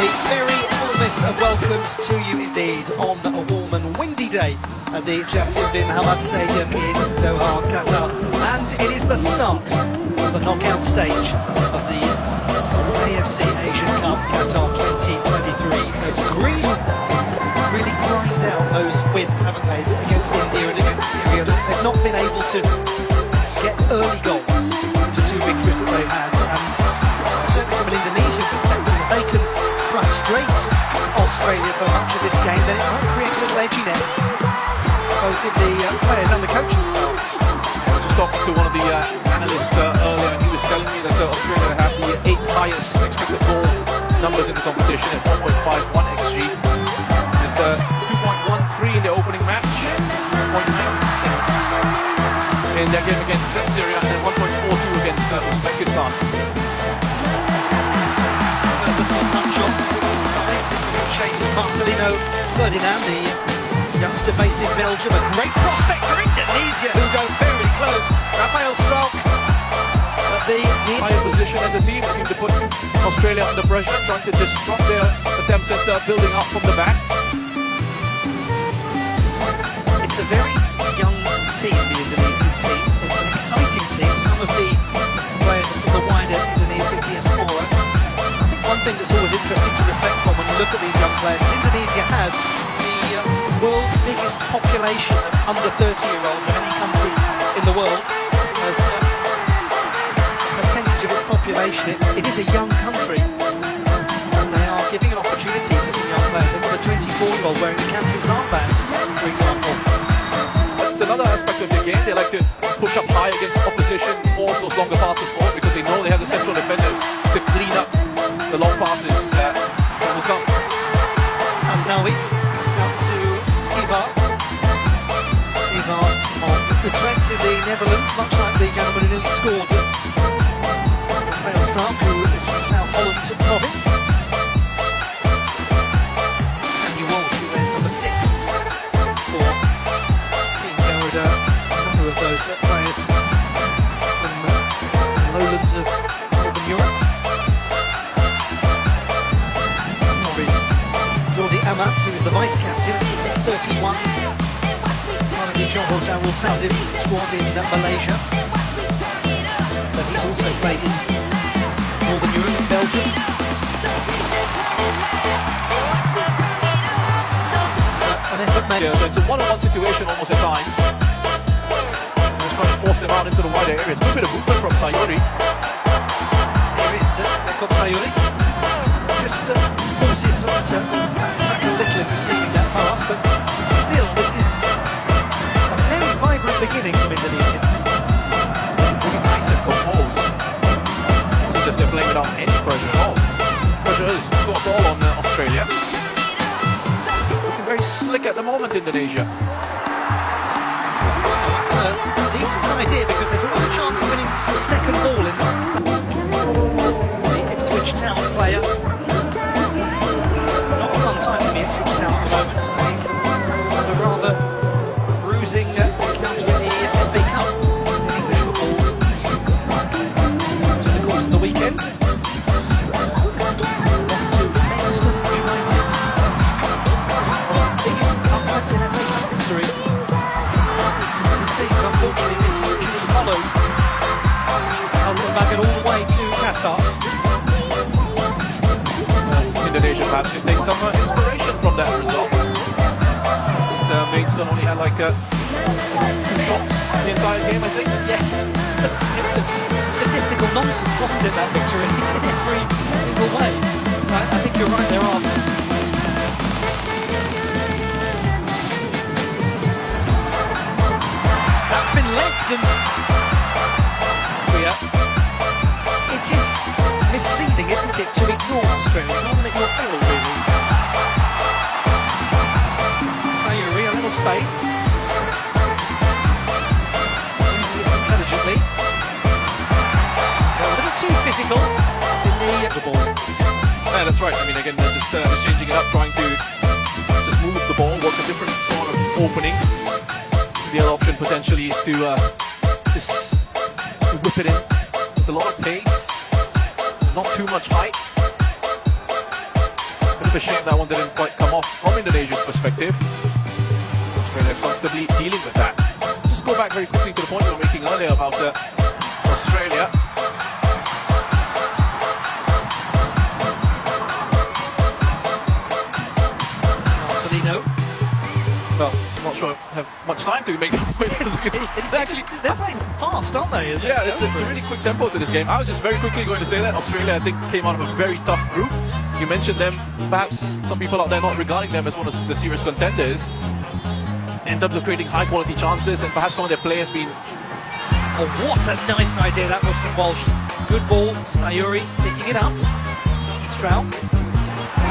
A very warmest of welcomes to you indeed on a warm and windy day at the Jassim bin Hamad Stadium in Doha, Qatar. And it is the start of the knockout stage of the AFC Asian Cup Qatar 2023 as Green really grind out those wins, haven't they, against India and against Syria. They've not been able to get early goals into two victories that they've had, and certainly from an Indonesian perspective, if they can frustrate Australia for much of this game, then it might create a little edginess, both in the players and the coaching staff. I was just talking to one of the analysts earlier, and he was telling me that Australia have the 8th highest expected goal numbers in the competition at 1.51 XG, with 2.13 in the opening match, 1.96 in their game against Syria, and then 1.42 against Uzbekistan. Marcelino Ferdinand, the youngster based in Belgium, a great prospect for Indonesia, who go very close. Rafael Strauch at the higher position as a team, looking to put Australia under pressure, trying to disrupt their attempts at building up from the back. It's a very young team, the Indonesian team. It's an exciting team. Some of the players from the wider Indonesian diaspora. One thing that's always interesting to reflect on when you look at these young players, Indonesia has the world's biggest population of under 30-year-olds of any country in the world. As a percentage of its population, it is a young country, and they are giving an opportunity to some young players. They've got a 24-year-old wearing the captain's armband, for example. That's another aspect of the game. They like to push up high against opposition, force those longer passes forward, because they know they have the central defenders to clean up the long passes that will come. Asnawi out to Ivar. Ivar on the trek to the Netherlands, much like the gentleman who scored at Rafael Strauch, who is from South Holland province. Sandy Walsh, who wears number 6 for Team Garuda. A number of those players from the lowlands of Northern Europe. Amat, who is the vice-captain, 31. One of the Johor Darul Tazim squad in Malaysia. But he's also played in Northern Europe and Belgium. An effort made. Yeah, it's a one-on-one situation almost at times. Just trying to force them out into the wider areas. A little bit of movement from Sayuri. Here is Lekop Sayuri. Just forces to little in receiving that pass, but still, this is a very vibrant beginning from Indonesia. Really nice and composed. It's as if they're playing without any pressure at all. Pressure has got a ball on Australia. Looking very slick at the moment, Indonesia. That's a decent idea, because there's always a chance of winning the second ball in the Ipswich Town player. Time for the Ipswich Town at the moment. They have a rather bruising encounter in the FA Cup in English football to the course of the weekend. Lost to Maidstone United. Biggest upset in FA Cup history. It seems, unfortunately, this fortune has followed Al-Bagan all the way to Qatar. Indonesia perhaps can take some inspiration from that result. Maidstone only had like 2 shots the entire game, I think. Yes, it was statistical nonsense, wasn't it, that victory, in every single way. I think you're right, there are. That's been left, and it is misleading, isn't it, to ignore Australia, not let your fill, really. Sayuri, a little space. Using it intelligently. So a little too physical in the ball. Yeah, that's right. I mean, again, they're just changing it up, trying to just move the ball, work a different sort of opening. The other option potentially is to just whip it in with a lot of pace. Not too much height. bit of a shame that one didn't quite come off from Indonesia's perspective. Australia comfortably dealing with that. Just go back very quickly to the point you were making earlier about Australia. Marcelino. Well, I'm not sure I have much time to make Actually, they're playing fast, aren't they? Yeah, it's a really quick tempo to this game. I was just very quickly going to say that Australia, I think, came out of a very tough group. You mentioned them, perhaps some people out there not regarding them as one of the serious contenders in terms of creating high-quality chances, and perhaps some of their players being... Oh, what a nice idea that was from Walsh. Good ball, Sayuri picking it up. Stroud.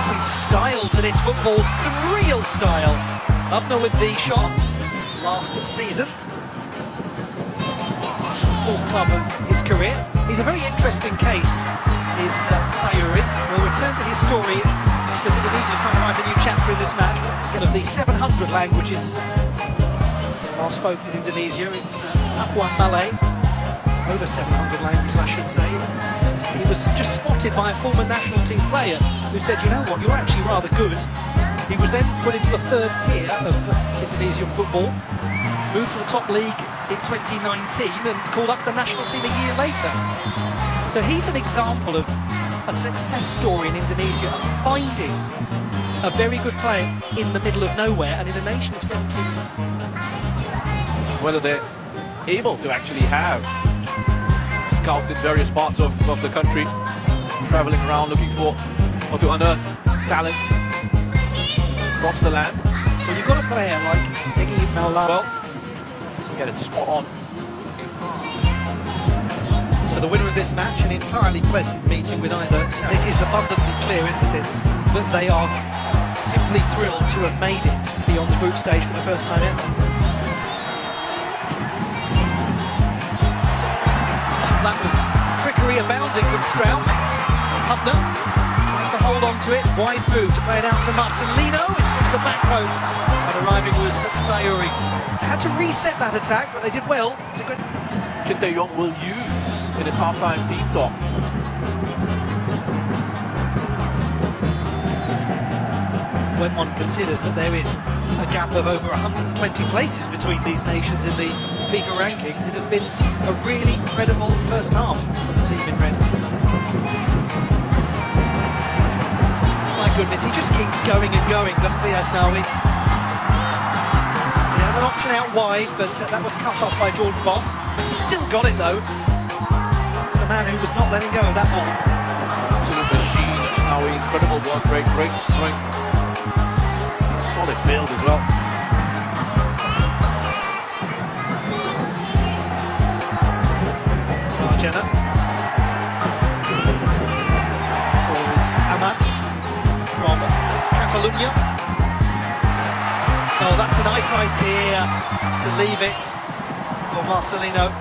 Some style to this football, some real style. Upner with the shot last season. Fourth club of his career. He's a very interesting case, is Sayuri. We'll return to his story because Indonesia is trying to write a new chapter in this match. One of the 700 languages are spoken in Indonesia. It's Papuan Malay. Over 700 languages, I should say. He was just spotted by a former national team player who said, you know what, you're actually rather good. He was then put into the third tier of Indonesian football, moved to the top league in 2019 and called up the national team a year later. So he's an example of a success story in Indonesia of finding a very good player in the middle of nowhere and in a nation of 17. Whether they're able to actually have scouts in various parts of the country traveling around looking for or to unearth talent across the land. Well, you've got a player like Iggy Malala to get it spot on. For the winner of this match, an entirely pleasant meeting with either. It is abundantly clear, isn't it, that they are simply thrilled to have made it beyond the group stage for the first time ever. That was trickery abounding from Stroud. Hubner tries to hold on to it. Wise move to play it out to Marcelino. It's to the back post. And arriving was Sayuri. Had to reset that attack, but they did well. It's a good... Shin Tae-yong will use in his half-time team talk. When one considers that there is a gap of over 120 places between these nations in the FIFA rankings, it has been a really incredible first half for the team in red. My goodness, he just keeps going and going, doesn't he, Asnawi? He has an option out wide, but that was cut off by Jordan Boss. He's still got it though. It's a man who was not letting go of that ball. Absolute machine, Asnawi, incredible work rate, great strength. Solid build as well. Jenna. Is Amat from Catalonia. Oh, that's a nice idea to leave it for Marcelino.